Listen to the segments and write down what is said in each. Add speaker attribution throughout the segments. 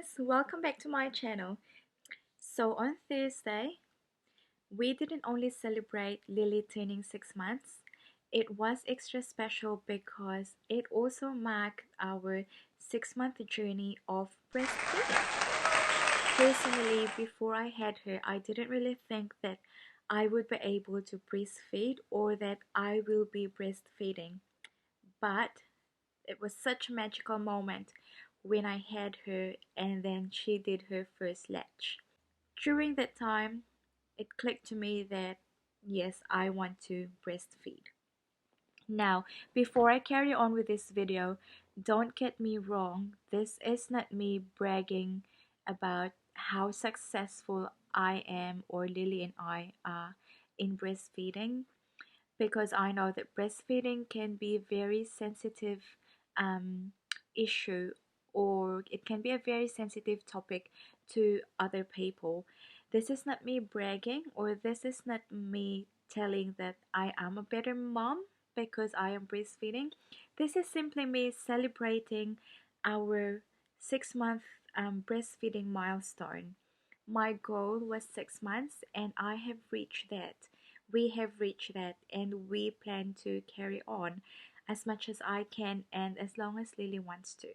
Speaker 1: guys, welcome back to my channel. So on Thursday, we didn't only celebrate Lily turning 6 months, it was extra special because it also marked our 6-month journey of breastfeeding. Personally, before I had her, I didn't really think that I would be able to breastfeed or that I will be breastfeeding. But it was such a magical moment when I had her and then she did her first latch. During that time, it clicked to me that yes, I want to breastfeed. Now, before I carry on with this video, don't get me wrong, this is not me bragging about how successful I am or Lily and I are in breastfeeding, because I know that breastfeeding can be a very sensitive um, issue, or it can be a very sensitive topic to other people. This is not me bragging, or this is not me telling that I am a better mom because I am breastfeeding. This is simply me celebrating our 6-month breastfeeding milestone. My goal was 6 months, and I have reached that. We have reached that, and we plan to carry on as much as I can and as long as Lily wants to.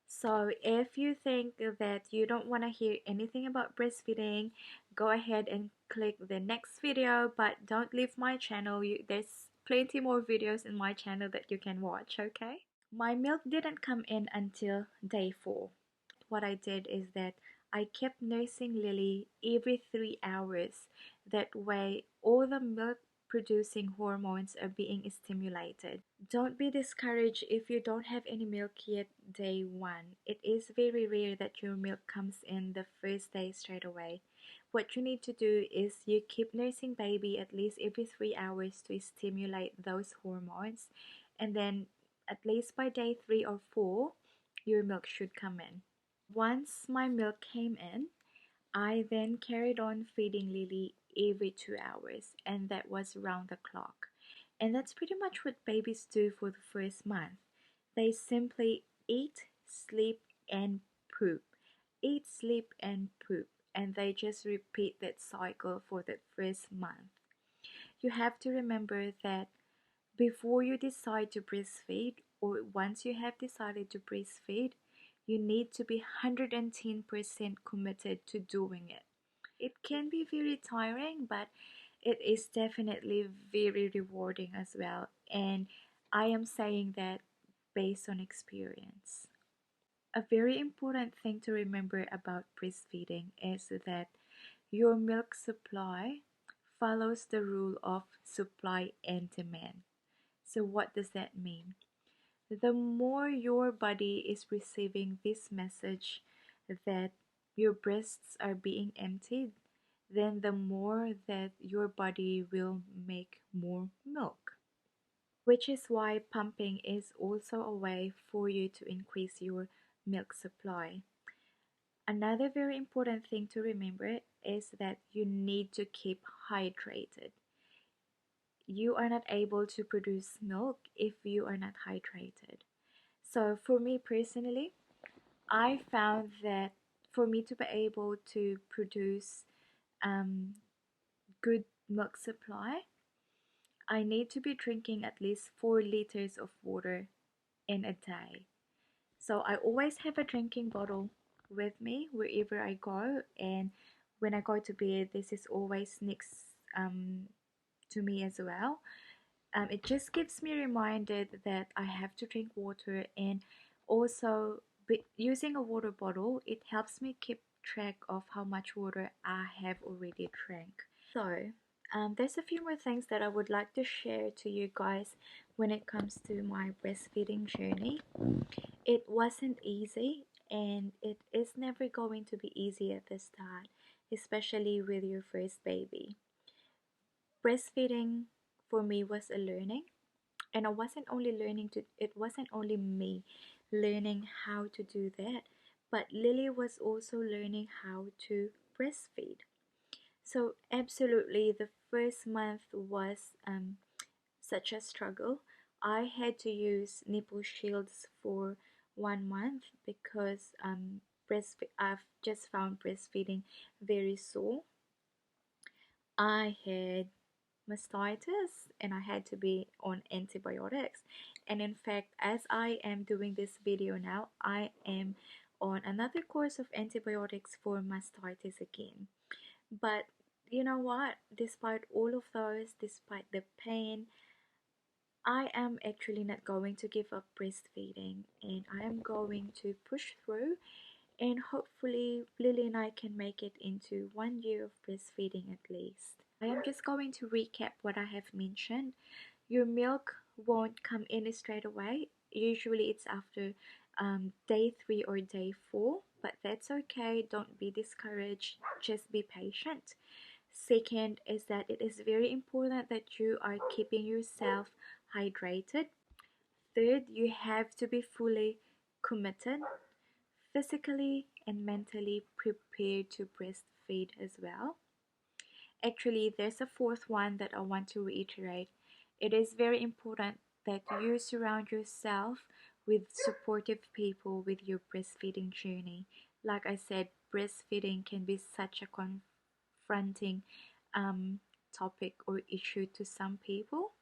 Speaker 1: So if you think that you don't want to hear anything about breastfeeding, go ahead and click the next video, but don't leave my channel. There's plenty more videos in my channel that you can watch, okay? My milk didn't come in until day 4. What I did is that I kept nursing Lily every 3 hours. That way, all the milk producing hormones are being stimulated. Don't be discouraged if you don't have any milk yet day 1. It is very rare that your milk comes in the first day straight away. What you need to do is you keep nursing baby at least every 3 hours to stimulate those hormones, and then at least by day 3 or 4, your milk should come in. Once my milk came in, I then carried on feeding Lily every 2 hours, and that was round the clock. And that's pretty much what babies do for the first month. They simply eat, sleep, and poop. Eat, sleep, and poop. And they just repeat that cycle for that first month. You have to remember that before you decide to breastfeed, or once you have decided to breastfeed, you need to be 110% committed to doing it. It can be very tiring, but it is definitely very rewarding as well. And I am saying that based on experience. A very important thing to remember about breastfeeding is that your milk supply follows the rule of supply and demand. So what does that mean? The more your body is receiving this message that your breasts are being emptied, then the more that your body will make more milk. Which is why pumping is also a way for you to increase your milk supply. Another very important thing to remember is that you need to keep hydrated. You are not able to produce milk if you are not hydrated. So for me personally, I found that for me to be able to produce good milk supply, I need to be drinking at least 4 liters of water in a day. So I always have a drinking bottle with me wherever I go, and when I go to bed, this is always next to me as well. It just gives me reminded that I have to drink water, and also using a water bottle, it helps me keep track of how much water I have already drank. So there's a few more things that I would like to share to you guys when it comes to my breastfeeding journey. It wasn't easy, and it is never going to be easy at the start, especially with your first baby. Breastfeeding for me was a learning, and it wasn't only me learning how to do that, but Lily was also learning how to breastfeed. So absolutely, the first month was such a struggle. I had to use nipple shields for 1 month because I've just found breastfeeding very sore. I had mastitis and I had to be on antibiotics. And in fact, as I am doing this video now, I am on another course of antibiotics for mastitis again. But you know what? Despite all of those, despite the pain, I am actually not going to give up breastfeeding, and I am going to push through, and hopefully Lily and I can make it into 1 year of breastfeeding at least. I am just going to recap what I have mentioned. Your milk won't come in straight away. Usually it's after day 3 or day 4, but that's okay. Don't be discouraged. Just be patient. Second is that it is very important that you are keeping yourself hydrated. Third, you have to be fully committed, physically and mentally prepared to breastfeed as well. Actually, there's a fourth one that I want to reiterate. It is very important that you surround yourself with supportive people with your breastfeeding journey. Like I said, breastfeeding can be such a confronting topic or issue to some people,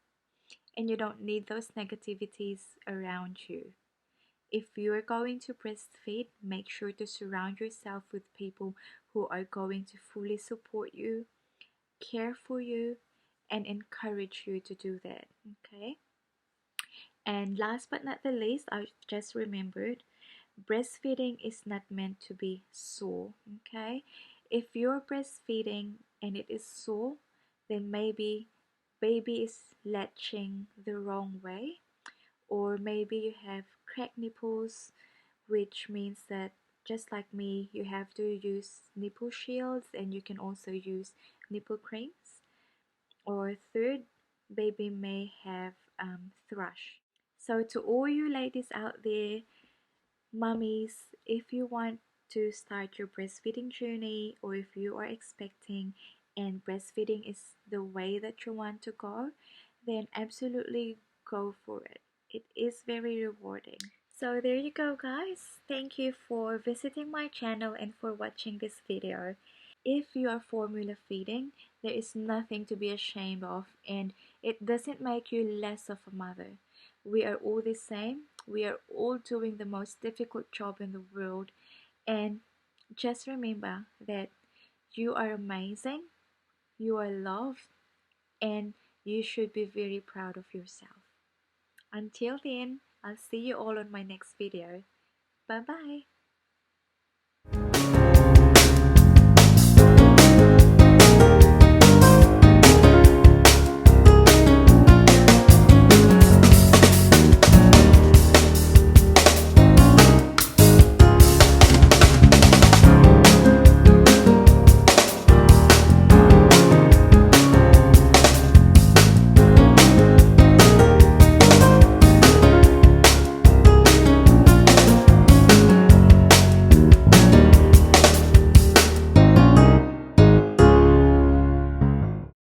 Speaker 1: and you don't need those negativities around you. If you're going to breastfeed, make sure to surround yourself with people who are going to fully support you, care for you, and encourage you to do that. Okay. And last but not the least, I just remembered, breastfeeding is not meant to be sore. Okay. If you're breastfeeding and it is sore, then maybe baby is latching the wrong way, or maybe you have cracked nipples, which means that just like me, you have to use nipple shields, and you can also use nipple creams. Or third, baby may have thrush. So to all you ladies out there, mummies, if you want to start your breastfeeding journey, or if you are expecting and breastfeeding is the way that you want to go, then absolutely go for it. It is very rewarding. So there you go, guys. Thank you for visiting my channel and for watching this video. If you are formula feeding, there is nothing to be ashamed of, and it doesn't make you less of a mother. We are all the same. We are all doing the most difficult job in the world, and just remember that you are amazing, you are loved, and you should be very proud of yourself. Until then, I'll see you all on my next video. Bye bye.